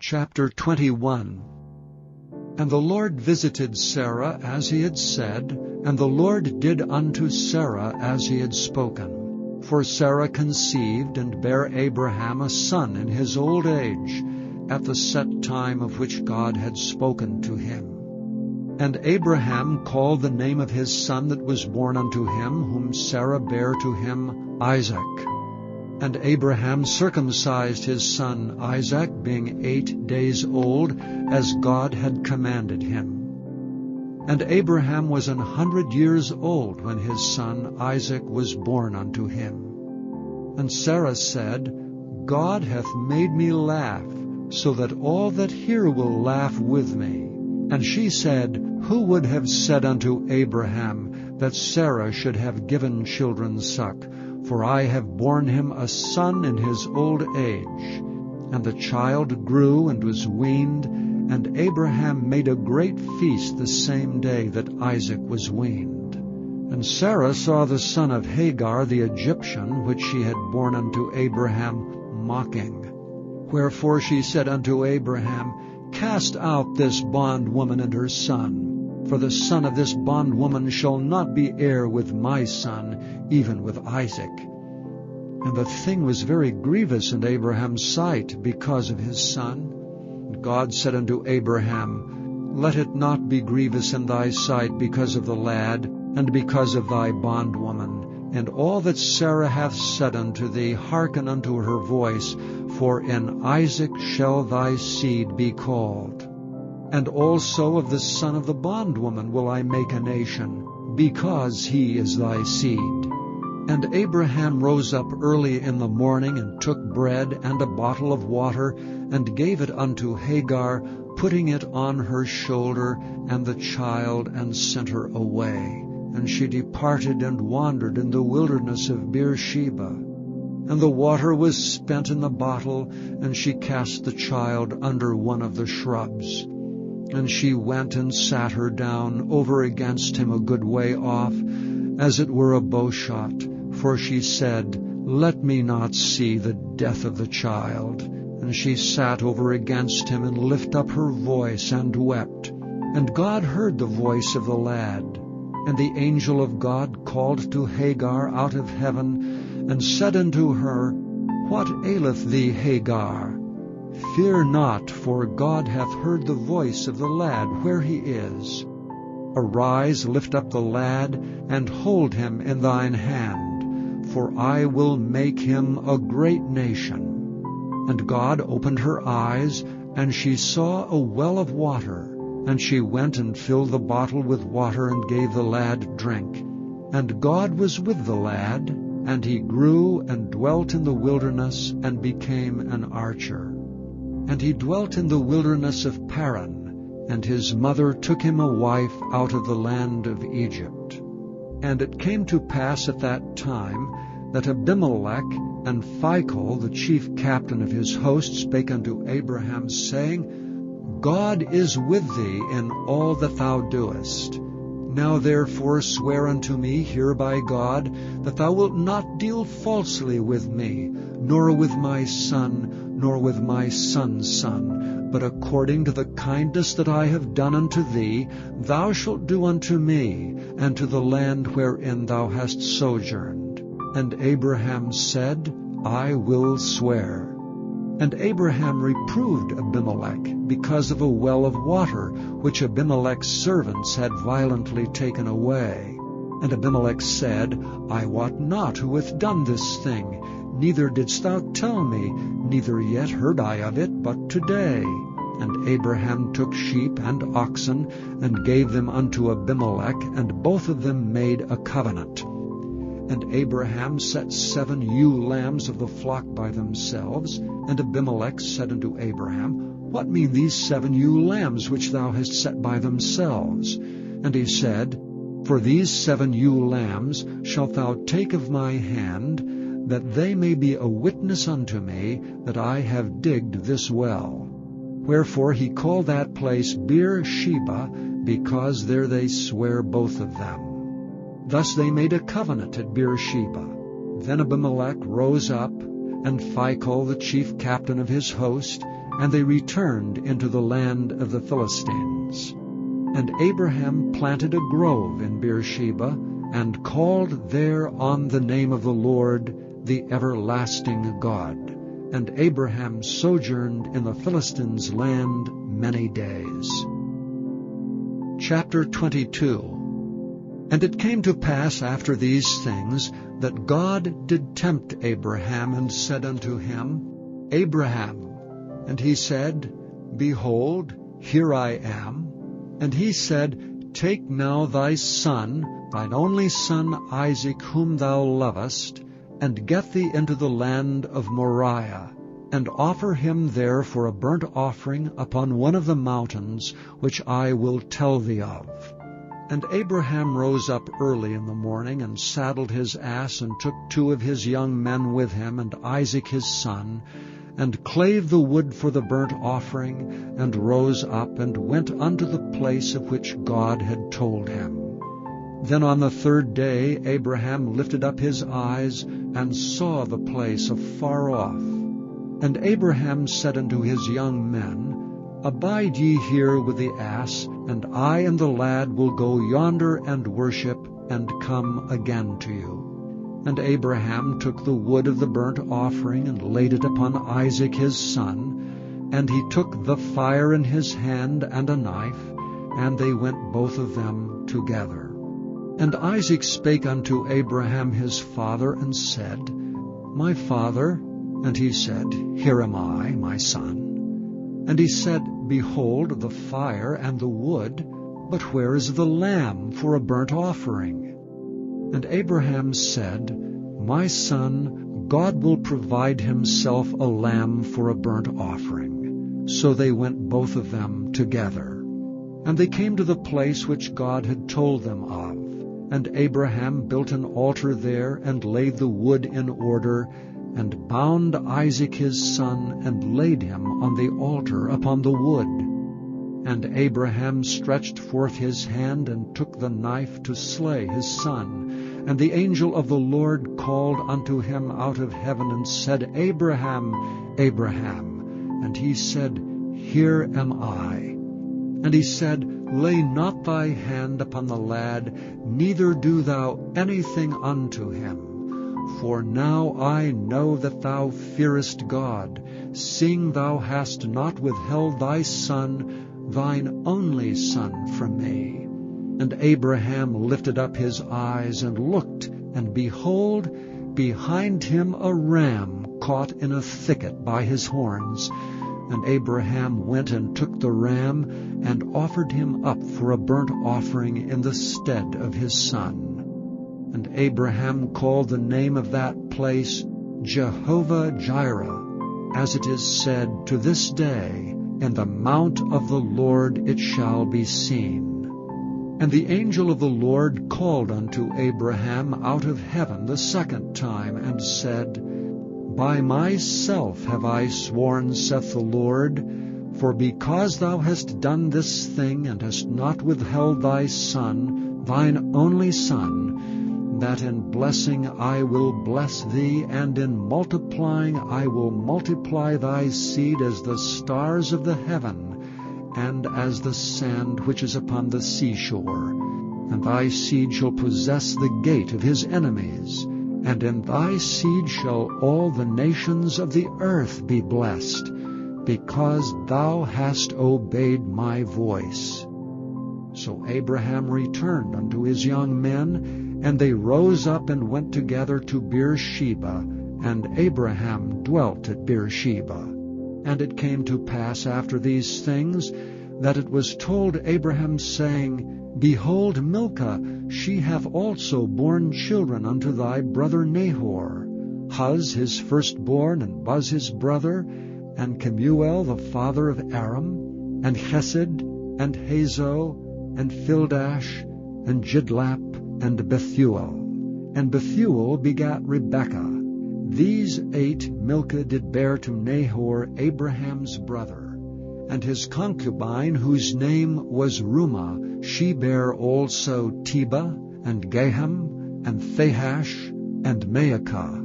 Chapter 21. And the Lord visited Sarah as he had said, and the Lord did unto Sarah as he had spoken. For Sarah conceived and bare Abraham a son in his old age, at the set time of which God had spoken to him. And Abraham called the name of his son that was born unto him, whom Sarah bare to him, Isaac. And Abraham circumcised his son Isaac, being 8 days old, as God had commanded him. And Abraham was 100 years old when his son Isaac was born unto him. And Sarah said, God hath made me laugh, so that all that hear will laugh with me. And she said, Who would have said unto Abraham that Sarah should have given children suck? For I have borne him a son in his old age. And the child grew and was weaned, and Abraham made a great feast the same day that Isaac was weaned. And Sarah saw the son of Hagar the Egyptian, which she had borne unto Abraham, mocking. Wherefore she said unto Abraham, Cast out this bondwoman and her son, for the son of this bondwoman shall not be heir with my son, even with Isaac. And the thing was very grievous in Abraham's sight because of his son. And God said unto Abraham, Let it not be grievous in thy sight because of the lad, and because of thy bondwoman. And all that Sarah hath said unto thee, hearken unto her voice, for in Isaac shall thy seed be called. And also of the son of the bondwoman will I make a nation, because he is thy seed. And Abraham rose up early in the morning, and took bread and a bottle of water, and gave it unto Hagar, putting it on her shoulder, and the child, and sent her away. And she departed and wandered in the wilderness of Beersheba. And the water was spent in the bottle, and she cast the child under one of the shrubs. And she went and sat her down over against him a good way off, as it were a bowshot. For she said, Let me not see the death of the child. And she sat over against him, and lifted up her voice, and wept. And God heard the voice of the lad. And the angel of God called to Hagar out of heaven, and said unto her, What aileth thee, Hagar? Fear not, for God hath heard the voice of the lad where he is. Arise, lift up the lad, and hold him in thine hand, for I will make him a great nation. And God opened her eyes, and she saw a well of water. And she went and filled the bottle with water, and gave the lad drink. And God was with the lad, and he grew and dwelt in the wilderness, and became an archer. And he dwelt in the wilderness of Paran, and his mother took him a wife out of the land of Egypt. And it came to pass at that time that Abimelech and Phicol, the chief captain of his host, spake unto Abraham, saying, God is with thee in all that thou doest. Now therefore swear unto me here by God, that thou wilt not deal falsely with me, nor with my son, nor with my son's son, but according to the kindness that I have done unto thee, thou shalt do unto me, and to the land wherein thou hast sojourned. And Abraham said, I will swear. And Abraham reproved Abimelech because of a well of water, which Abimelech's servants had violently taken away. And Abimelech said, I wot not who hath done this thing, neither didst thou tell me, neither yet heard I of it but today. And Abraham took sheep and oxen, and gave them unto Abimelech, and both of them made a covenant. And Abraham set 7 ewe lambs of the flock by themselves. And Abimelech said unto Abraham, What mean these 7 ewe lambs which thou hast set by themselves? And he said, For these 7 ewe lambs shalt thou take of my hand, that they may be a witness unto me that I have digged this well. Wherefore he called that place Beersheba, because there they swear both of them. Thus they made a covenant at Beersheba. Then Abimelech rose up, and Phicol the chief captain of his host, and they returned into the land of the Philistines. And Abraham planted a grove in Beersheba, and called there on the name of the Lord, the everlasting God. And Abraham sojourned in the Philistines' land many days. Chapter 22. And it came to pass after these things, that God did tempt Abraham, and said unto him, Abraham. And he said, Behold, here I am. And he said, Take now thy son, thine only son Isaac, whom thou lovest, and get thee into the land of Moriah, and offer him there for a burnt offering upon one of the mountains, which I will tell thee of. And Abraham rose up early in the morning, and saddled his ass, and took 2 of his young men with him, and Isaac his son, and clave the wood for the burnt offering, and rose up, and went unto the place of which God had told him. Then on the 3rd day Abraham lifted up his eyes, and saw the place afar off. And Abraham said unto his young men, Abide ye here with the ass, and I and the lad will go yonder and worship, and come again to you. And Abraham took the wood of the burnt offering, and laid it upon Isaac his son, and he took the fire in his hand and a knife, and they went both of them together. And Isaac spake unto Abraham his father, and said, My father. And he said, Here am I, my son. And he said, Behold the fire and the wood, but where is the lamb for a burnt offering? And Abraham said, My son, God will provide himself a lamb for a burnt offering. So they went both of them together. And they came to the place which God had told them of. And Abraham built an altar there, and laid the wood in order, and bound Isaac his son, and laid him on the altar upon the wood. And Abraham stretched forth his hand, and took the knife to slay his son. And the angel of the Lord called unto him out of heaven, and said, Abraham, Abraham. And he said, Here am I. And he said, Lay not thy hand upon the lad, neither do thou anything unto him. For now I know that thou fearest God, seeing thou hast not withheld thy son, thine only son, from me. And Abraham lifted up his eyes, and looked, and behold, behind him a ram caught in a thicket by his horns. And Abraham went and took the ram, and offered him up for a burnt offering in the stead of his son. And Abraham called the name of that place Jehovah-Jireh, as it is said, To this day, In the mount of the Lord it shall be seen. And the angel of the Lord called unto Abraham out of heaven the 2nd time, and said, By myself have I sworn, saith the Lord, for because thou hast done this thing, and hast not withheld thy son, thine only son, that in blessing I will bless thee, and in multiplying I will multiply thy seed as the stars of the heaven, and as the sand which is upon the seashore. And thy seed shall possess the gate of his enemies, and in thy seed shall all the nations of the earth be blessed, because thou hast obeyed my voice. So Abraham returned unto his young men, and they rose up and went together to Beersheba, and Abraham dwelt at Beersheba. And it came to pass after these things, that it was told Abraham, saying, Behold, Milcah, she hath also borne children unto thy brother Nahor, Huz his firstborn, and Buz his brother, and Kemuel the father of Aram, and Chesed, and Hazo, and Fildash, and Jidlap, and Bethuel. And Bethuel begat Rebekah. These 8 Milcah did bear to Nahor, Abraham's brother. And his concubine, whose name was Reumah, she bare also Tebah, and Gaham, and Thahash, and Maacah.